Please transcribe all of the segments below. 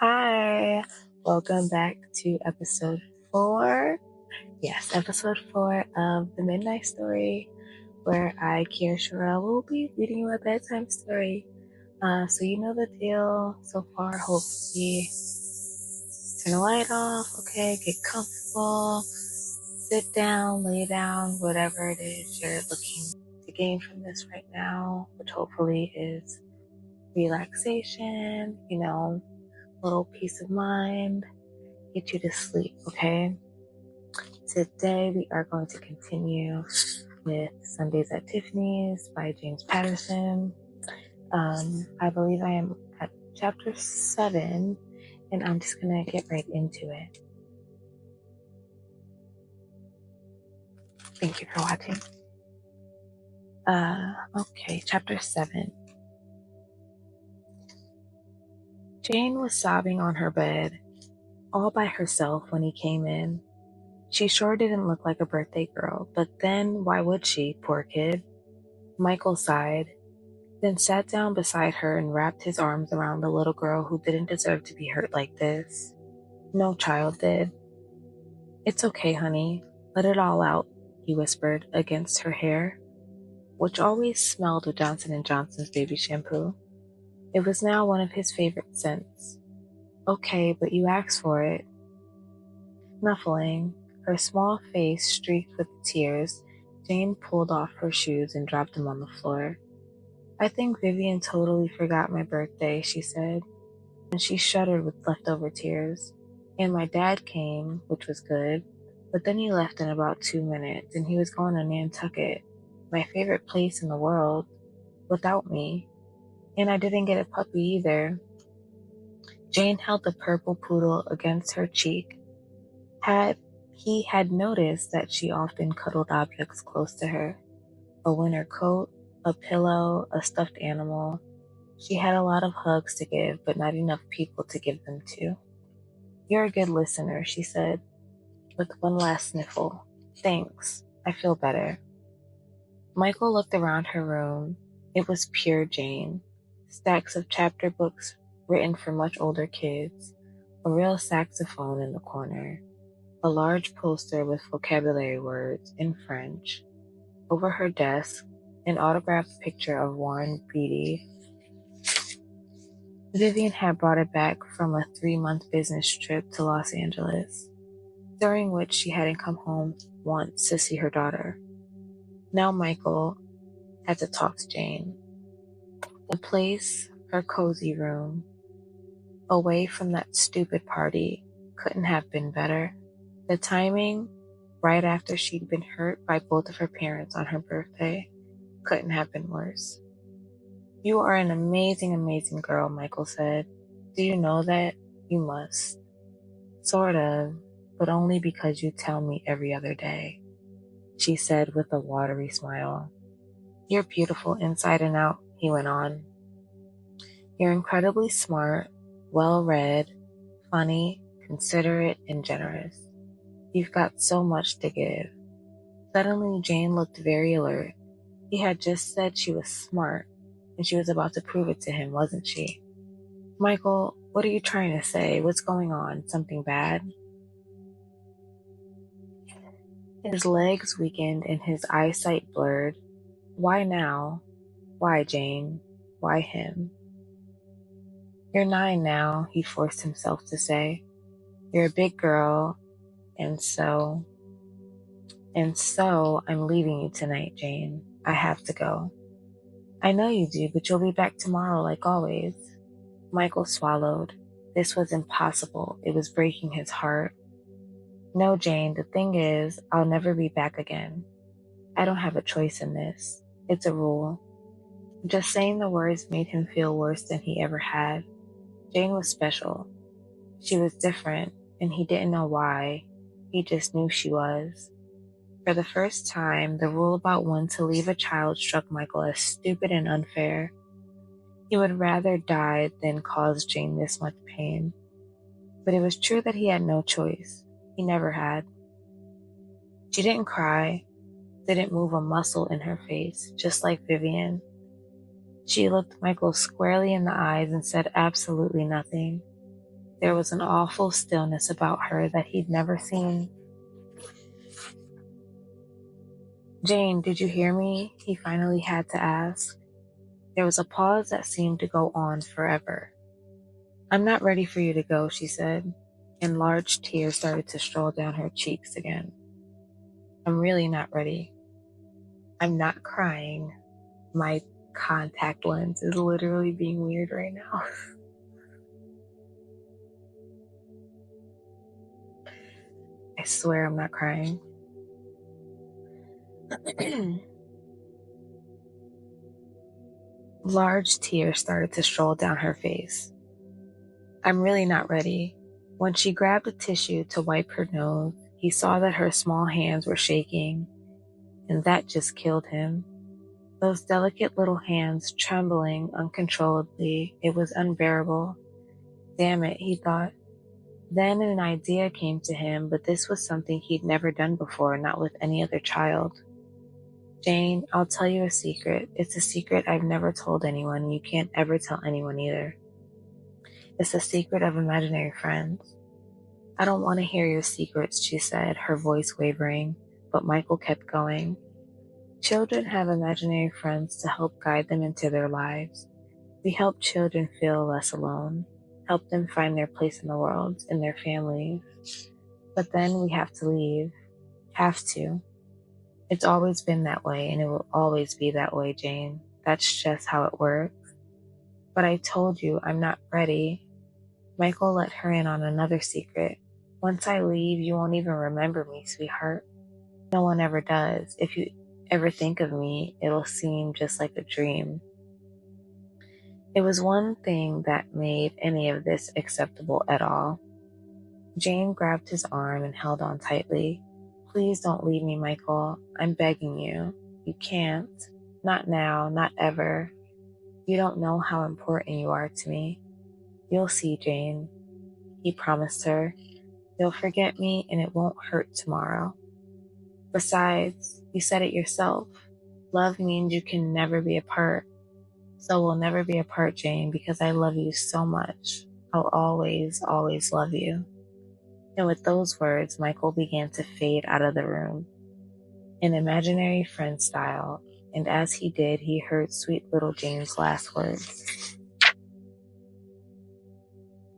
Hi, welcome back to episode 4. Yes, episode 4 of The Midnight Story, where I, Kiera Sherelle, will be reading you a bedtime story. So you know the deal so far. Hopefully, turn the light off, okay? Get comfortable, sit down, lay down, whatever it is you're looking to gain from this right now, which hopefully is relaxation, little peace of mind, get you to sleep, okay? Today we are going to continue with Sundays at Tiffany's by James Patterson. I believe I am at chapter 7, and I'm just going to get right into it. Thank you for watching. Okay, chapter 7. Jane was sobbing on her bed, all by herself when he came in. She sure didn't look like a birthday girl, but then why would she, poor kid? Michael sighed, then sat down beside her and wrapped his arms around the little girl who didn't deserve to be hurt like this. No child did. "It's okay, honey. Let it all out," he whispered against her hair, which always smelled of Johnson & Johnson's baby shampoo. It was now one of his favorite scents. "Okay, but you asked for it." Snuffling, her small face streaked with tears, Jane pulled off her shoes and dropped them on the floor. "I think Vivian totally forgot my birthday," she said, and she shuddered with leftover tears. "And my dad came, which was good, but then he left in about 2 minutes, and he was going to Nantucket, my favorite place in the world, without me. And I didn't get a puppy either." Jane held the purple poodle against her cheek. He had noticed that she often cuddled objects close to her. A winter coat, a pillow, a stuffed animal. She had a lot of hugs to give, but not enough people to give them to. "You're a good listener," she said, with one last sniffle. "Thanks. I feel better." Michael looked around her room. It was pure Jane. Stacks of chapter books written for much older kids, a real saxophone in the corner, a large poster with vocabulary words in French. Over her desk, an autographed picture of Warren Beatty. Vivian had brought it back from a 3-month business trip to Los Angeles, during which she hadn't come home once to see her daughter. Now Michael had to talk to Jane. The place, her cozy room, away from that stupid party, couldn't have been better. The timing, right after she'd been hurt by both of her parents on her birthday, couldn't have been worse. "You are an amazing, amazing girl," Michael said. "Do you know that? You must." "Sort of, but only because you tell me every other day," she said with a watery smile. "You're beautiful inside and out," he went on. "You're incredibly smart, well-read, funny, considerate, and generous. You've got so much to give." Suddenly, Jane looked very alert. He had just said she was smart, and she was about to prove it to him, wasn't she? "Michael, what are you trying to say? What's going on? Something bad?" His legs weakened and his eyesight blurred. Why now? Why Jane? Why him? "You're 9 now," he forced himself to say. "You're a big girl, and so I'm leaving you tonight, Jane. I have to go." "I know you do, but you'll be back tomorrow like always." Michael swallowed. This was impossible. It was breaking his heart. "No, Jane, the thing is, I'll never be back again. I don't have a choice in this. It's a rule." Just saying the words made him feel worse than he ever had. Jane was special. She was different, and he didn't know why. He just knew she was. For the first time, the rule about when to leave a child struck Michael as stupid and unfair. He would rather die than cause Jane this much pain. But it was true that he had no choice. He never had. She didn't cry, didn't move a muscle in her face, just like Vivian. She looked Michael squarely in the eyes and said absolutely nothing. There was an awful stillness about her that he'd never seen. "Jane, did you hear me?" he finally had to ask. There was a pause that seemed to go on forever. "I'm not ready for you to go," she said, and large tears started to stroll down her cheeks again. "I'm really not ready. I'm not crying. My contact lens is literally being weird right now." I swear I'm not crying. Large tears started to stroll down her face. "I'm really not ready." When she grabbed a tissue to wipe her nose, he saw that her small hands were shaking, and that just killed him. Those delicate little hands trembling uncontrollably, it was unbearable. Damn it, he thought. Then an idea came to him, but this was something he'd never done before, not with any other child. "Jane, I'll tell you a secret. It's a secret I've never told anyone, and you can't ever tell anyone either. It's the secret of imaginary friends." "I don't want to hear your secrets," she said, her voice wavering, but Michael kept going. "Children have imaginary friends to help guide them into their lives. We help children feel less alone, help them find their place in the world, in their families. But then we have to leave. Have to. It's always been that way, and it will always be that way, Jane. That's just how it works. But I told you I'm not ready." Michael let her in on another secret. "Once I leave, you won't even remember me, sweetheart. No one ever does. If you ever think of me, it'll seem just like a dream." It was one thing that made any of this acceptable at all. Jane grabbed his arm and held on tightly. "Please don't leave me, Michael. I'm begging you. You can't. Not now, not ever. You don't know how important you are to me. You'll see, Jane," he promised her. "You'll forget me and it won't hurt tomorrow. Besides, you said it yourself. Love means you can never be apart. So we'll never be apart, Jane, because I love you so much. I'll always, always love you." And with those words, Michael began to fade out of the room, in imaginary friend style, and as he did, he heard sweet little Jane's last words.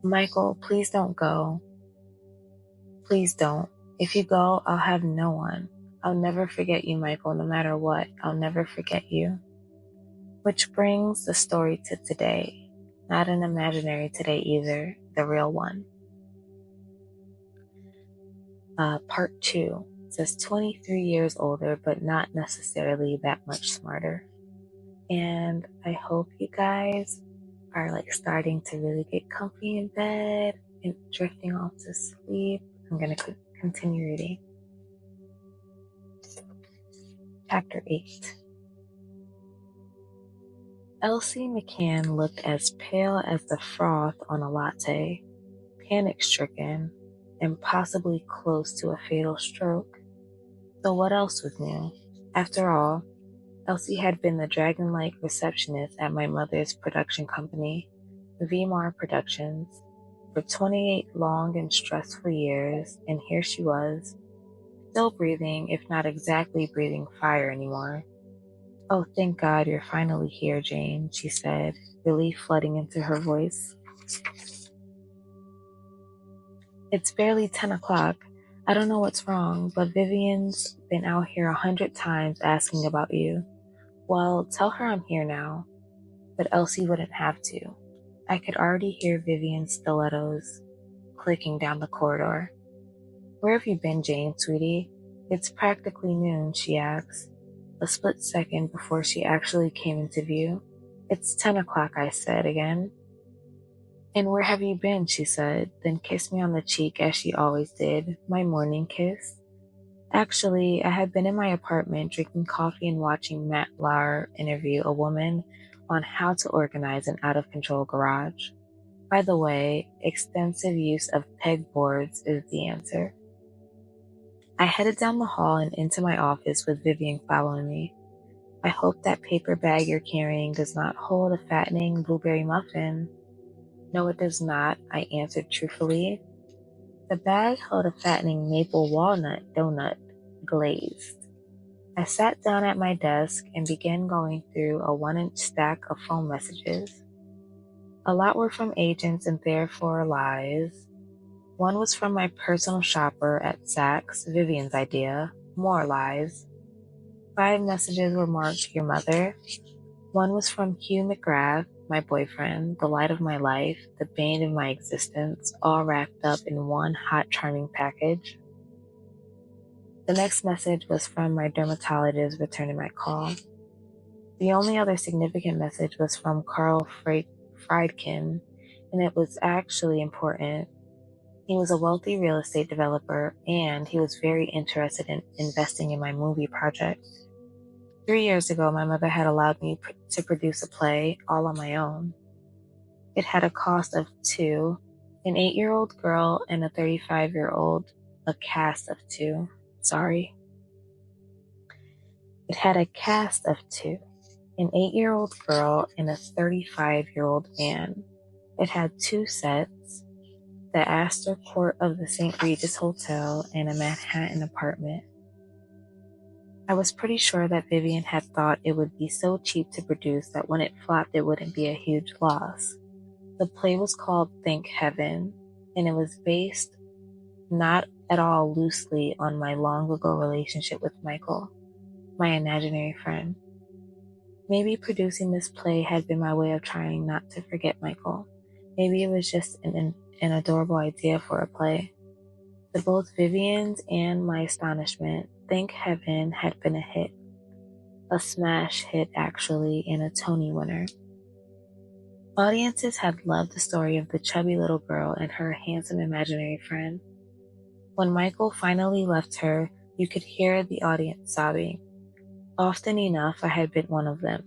"Michael, please don't go. Please don't. If you go, I'll have no one. I'll never forget you, Michael, no matter what. I'll never forget you." Which brings the story to today. Not an imaginary today either, the real one. Part 2 says 23 years older, but not necessarily that much smarter. And I hope you guys are like starting to really get comfy in bed and drifting off to sleep. I'm going to continue reading. Chapter 8. Elsie McCann looked as pale as the froth on a latte, panic-stricken, and possibly close to a fatal stroke. So what else was new? After all, Elsie had been the dragon-like receptionist at my mother's production company, VMAR Productions, for 28 long and stressful years, and here she was, still breathing, if not exactly breathing fire anymore. "Oh, thank God you're finally here, Jane," she said, relief flooding into her voice. "It's barely 10 o'clock. I don't know what's wrong, but Vivian's been out here 100 times asking about you." "Well, tell her I'm here now." But Elsie wouldn't have to. I could already hear Vivian's stilettos clicking down the corridor. "Where have you been, Jane, sweetie? It's practically noon," she asked, a split second before she actually came into view. "It's 10 o'clock, I said again." "And where have you been?" she said, then kissed me on the cheek as she always did, my morning kiss. "Actually, I had been in my apartment drinking coffee and watching Matt Lauer interview a woman on how to organize an out-of-control garage. By the way, extensive use of pegboards is the answer." I headed down the hall and into my office with Vivian following me. "I hope that paper bag you're carrying does not hold a fattening blueberry muffin." No, it does not, I answered truthfully. The bag held a fattening maple walnut donut, glazed. I sat down at my desk and began going through a 1-inch stack of phone messages. A lot were from agents and therefore lies. One was from my personal shopper at Saks, Vivian's idea, more lies. 5 messages were marked your mother. One was from Hugh McGrath, my boyfriend, the light of my life, the bane of my existence, all wrapped up in one hot, charming package. The next message was from my dermatologist returning my call. The only other significant message was from Carl Friedkin, and it was actually important. He was a wealthy real estate developer, and he was very interested in investing in my movie project. 3 years ago, my mother had allowed me to produce a play all on my own. It had a cost of 2, an 8-year-old girl and a 35-year-old, a cast of 2. Sorry. It had a cast of 2, an 8-year-old girl and a 35-year-old man. It had 2 sets, the Astor Court of the St. Regis Hotel and a Manhattan apartment. I was pretty sure that Vivian had thought it would be so cheap to produce that when it flopped it wouldn't be a huge loss. The play was called Thank Heaven, and it was based not at all loosely on my long ago relationship with Michael, my imaginary friend. Maybe producing this play had been my way of trying not to forget Michael. Maybe it was just an adorable idea for a play. To both Vivian's and my astonishment, Thank Heaven had been a hit. A smash hit, actually, and a Tony winner. Audiences had loved the story of the chubby little girl and her handsome imaginary friend. When Michael finally left her, you could hear the audience sobbing. Often enough, I had been one of them.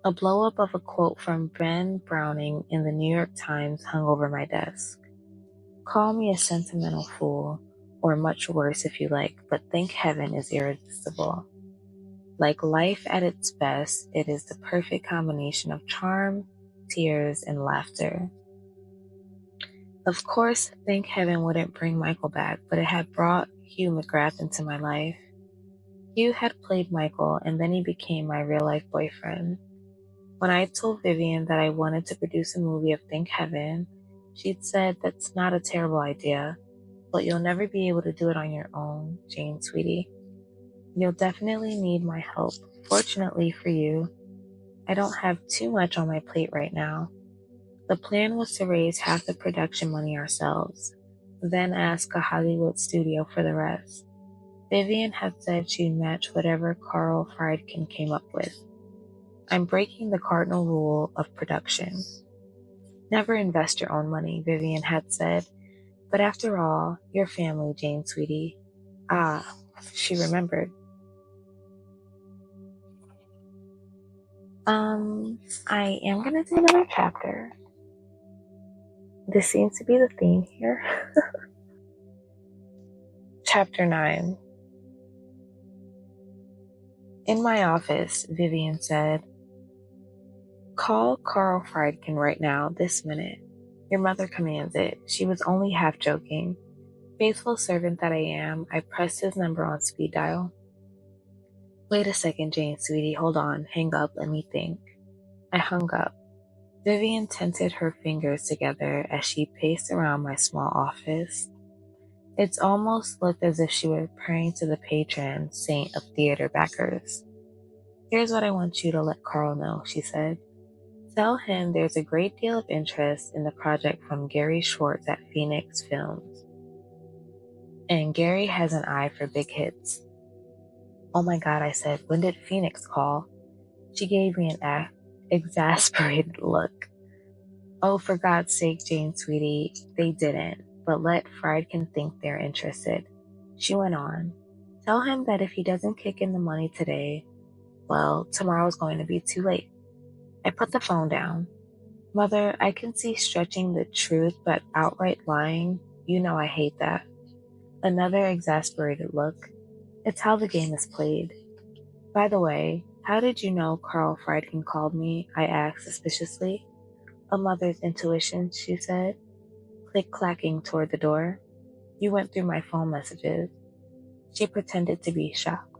A blow-up of a quote from Ben Browning in the New York Times hung over my desk. Call me a sentimental fool, or much worse if you like, but Thank Heaven is irresistible. Like life at its best, it is the perfect combination of charm, tears, and laughter. Of course, Thank Heaven wouldn't bring Michael back, but it had brought Hugh McGrath into my life. Hugh had played Michael, and then he became my real-life boyfriend. When I told Vivian that I wanted to produce a movie of Thank Heaven, she'd said, "That's not a terrible idea, but you'll never be able to do it on your own, Jane, sweetie. You'll definitely need my help. Fortunately for you, I don't have too much on my plate right now." The plan was to raise half the production money ourselves, then ask a Hollywood studio for the rest. Vivian had said she'd match whatever Carl Friedkin came up with. I'm breaking the cardinal rule of production. Never invest your own money, Vivian had said. But after all, your family, Jane, sweetie. Ah, she remembered. I am going to do another chapter. This seems to be the theme here. Chapter 9. In my office, Vivian said, "Call Carl Friedkin right now, this minute. Your mother commands it." She was only half joking. Faithful servant that I am, I pressed his number on speed dial. Wait a second, Jane, sweetie. Hold on. Hang up. Let me think. I hung up. Vivian tented her fingers together as she paced around my small office. It almost looked as if she were praying to the patron saint of theater backers. "Here's what I want you to let Carl know," she said. "Tell him there's a great deal of interest in the project from Gary Schwartz at Phoenix Films. And Gary has an eye for big hits." "Oh my God," I said. "When did Phoenix call?" She gave me an exasperated look. "Oh, for God's sake, Jane, sweetie, they didn't. But let Friedkin think they're interested." She went on. "Tell him that if he doesn't kick in the money today, well, tomorrow's going to be too late." I put the phone down. "Mother, I can see stretching the truth, but outright lying, you know I hate that." Another exasperated look. "It's how the game is played." "By the way, how did you know Carl Friedkin called me?" I asked suspiciously. A mother's intuition, she said, click-clacking toward the door. You went through my phone messages. She pretended to be shocked.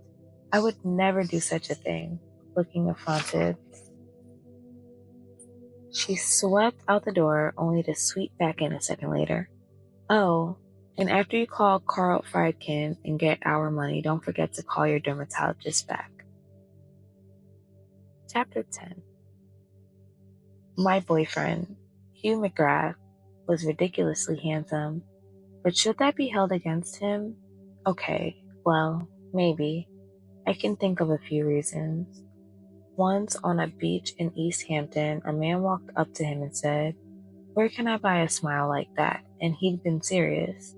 I would never do such a thing, looking affronted. She swept out the door, only to sweep back in a second later. Oh, and after you call Carl Friedkin and get our money, don't forget to call your dermatologist back. Chapter 10. My boyfriend, Hugh McGrath, was ridiculously handsome, but should that be held against him? Okay, well, maybe. I can think of a few reasons. Once on a beach in East Hampton, a man walked up to him and said, "Where can I buy a smile like that?" And he'd been serious.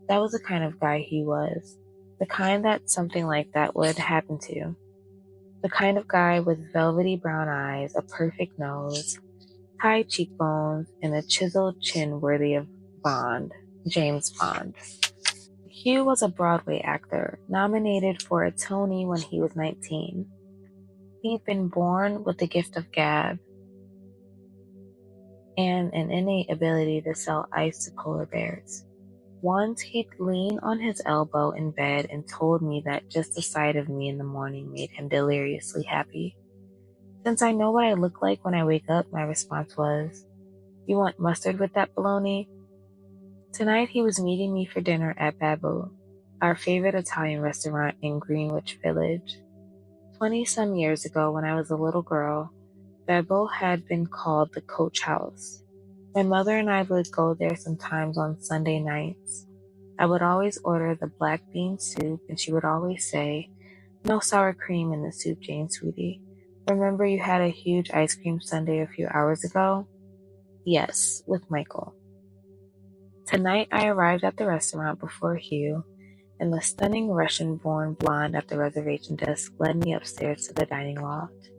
That was the kind of guy he was. The kind that something like that would happen to. The kind of guy with velvety brown eyes, a perfect nose, high cheekbones, and a chiseled chin worthy of James Bond. Hugh was a Broadway actor, nominated for a Tony when he was 19. He'd been born with the gift of gab and an innate ability to sell ice to polar bears. Once he'd lean on his elbow in bed and told me that just the sight of me in the morning made him deliriously happy. Since I know what I look like when I wake up, my response was, "You want mustard with that bologna?" Tonight he was meeting me for dinner at Babu, our favorite Italian restaurant in Greenwich Village. 20-some years ago, when I was a little girl, Babu had been called the Coach House. My mother and I would go there sometimes on Sunday nights. I would always order the black bean soup, and she would always say, "No sour cream in the soup, Jane, sweetie. Remember you had a huge ice cream sundae a few hours ago?" Yes, with Michael. Tonight I arrived at the restaurant before Hugh, and the stunning Russian-born blonde at the reservation desk led me upstairs to the dining loft.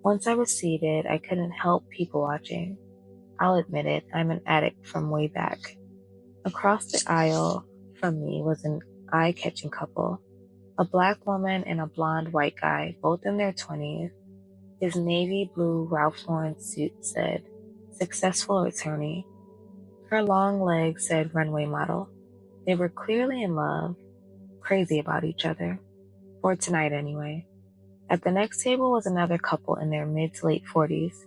Once I was seated, I couldn't help people watching. I'll admit it, I'm an addict from way back. Across the aisle from me was an eye-catching couple, a black woman and a blonde white guy, both in their 20s. His navy blue Ralph Lauren suit said, "Successful attorney." Her long legs said runway model. They were clearly in love, crazy about each other. For tonight anyway. At the next table was another couple in their mid to late 40s.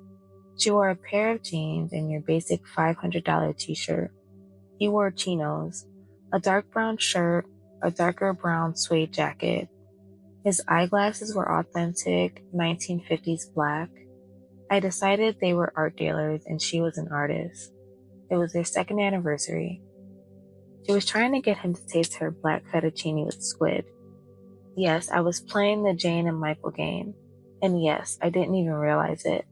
She wore a pair of jeans and your basic $500 t-shirt. He wore chinos, a dark brown shirt, a darker brown suede jacket. His eyeglasses were authentic 1950s black. I decided they were art dealers and she was an artist. It was their second anniversary. She was trying to get him to taste her black fettuccine with squid. Yes, I was playing the Jane and Michael game. And yes, I didn't even realize it.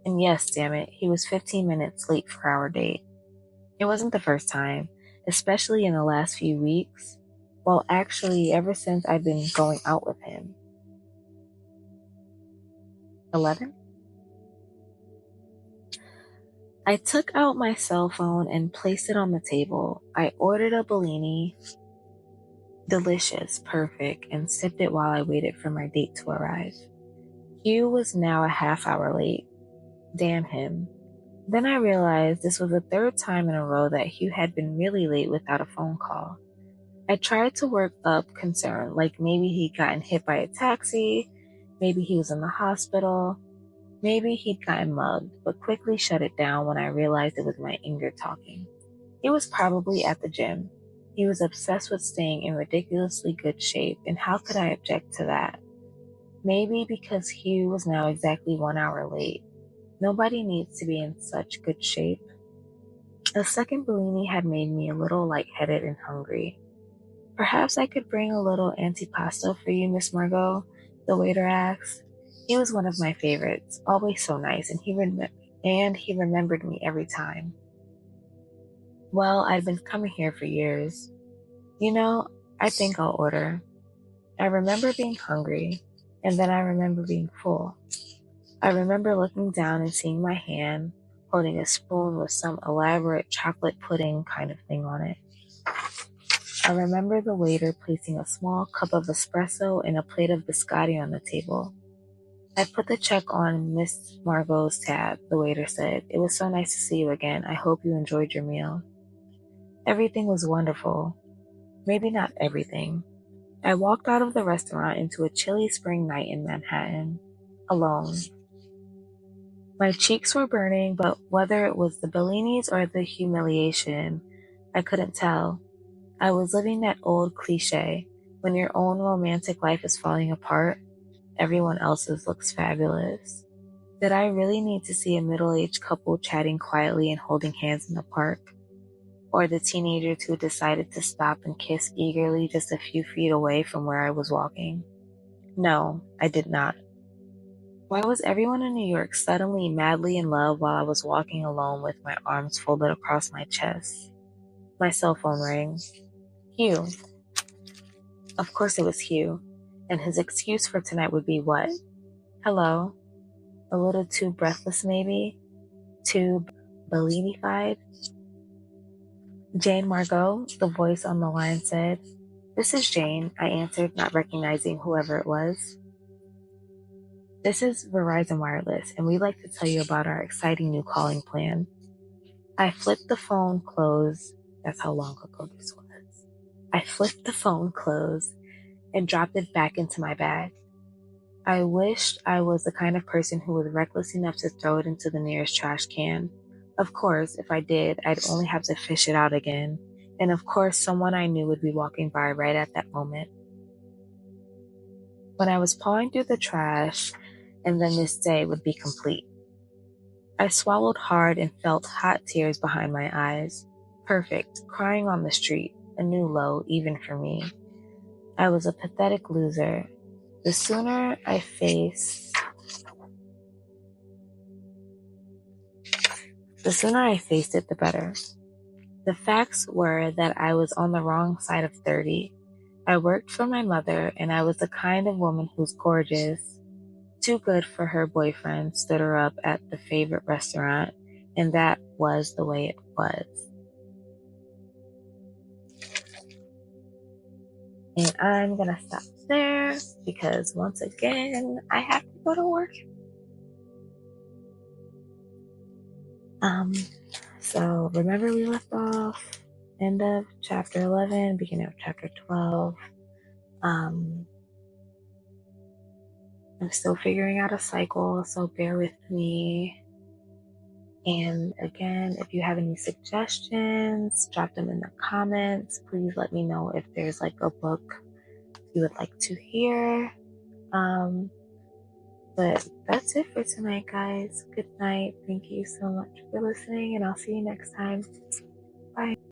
And yes, damn it, he was 15 minutes late for our date. It wasn't the first time, especially in the last few weeks. Well, actually, ever since I've been going out with him. 11? I took out my cell phone and placed it on the table. I ordered a Bellini, delicious, perfect, and sipped it while I waited for my date to arrive. Hugh was now a half hour late. Damn him. Then I realized this was the third time in a row that Hugh had been really late without a phone call. I tried to work up concern, like maybe he'd gotten hit by a taxi, maybe he was in the hospital, maybe he'd gotten mugged, but quickly shut it down when I realized it was my anger talking. He was probably at the gym. He was obsessed with staying in ridiculously good shape, and how could I object to that? Maybe because Hugh was now exactly 1 hour late. Nobody needs to be in such good shape. A second Bellini had made me a little lightheaded and hungry. "Perhaps I could bring a little antipasto for you, Miss Margot?" the waiter asked. He was one of my favorites, always so nice, and he remembered me every time. Well, I've been coming here for years. You know, I think I'll order. I remember being hungry, and then I remember being full. I remember looking down and seeing my hand, holding a spoon with some elaborate chocolate pudding kind of thing on it. I remember the waiter placing a small cup of espresso and a plate of biscotti on the table. I put the check on Miss Margot's tab, the waiter said. It was so nice to see you again. I hope you enjoyed your meal. Everything was wonderful. Maybe not everything. I walked out of the restaurant into a chilly spring night in Manhattan, alone. My cheeks were burning, but whether it was the Bellinis or the humiliation, I couldn't tell. I was living that old cliche: when your own romantic life is falling apart, everyone else's looks fabulous. Did I really need to see a middle-aged couple chatting quietly and holding hands in the park? Or the teenagers who decided to stop and kiss eagerly just a few feet away from where I was walking? No, I did not. Why was everyone in New York suddenly madly in love while I was walking alone with my arms folded across my chest? My cell phone rang. Hugh. Of course it was Hugh. And his excuse for tonight would be what? Hello? A little too breathless, maybe? Too Bellini-fied? Jane Margot, the voice on the line said. This is Jane, I answered, not recognizing whoever it was. This is Verizon Wireless, and we'd like to tell you about our exciting new calling plan. I flipped the phone closed. That's how long ago this was. I flipped the phone closed and dropped it back into my bag. I wished I was the kind of person who was reckless enough to throw it into the nearest trash can. Of course, if I did, I'd only have to fish it out again. And of course, someone I knew would be walking by right at that moment. When I was pawing through the trash, and then this day would be complete. I swallowed hard and felt hot tears behind my eyes. Perfect, crying on the street, a new low even for me. I was a pathetic loser. The sooner I faced it, the better. The facts were that I was on the wrong side of 30. I worked for my mother, and I was the kind of woman who's gorgeous, too good for her boyfriend, stood her up at the favorite restaurant, and that was the way it was. And I'm gonna stop there because once again, I have to go to work. So remember we left off end of chapter 11, beginning of chapter 12. I'm still figuring out a cycle, so bear with me. And again, if you have any suggestions, drop them in the comments. Please let me know if there's like a book you would like to hear. But that's it for tonight, guys. Good night. Thank you so much for listening, and I'll see you next time. Bye.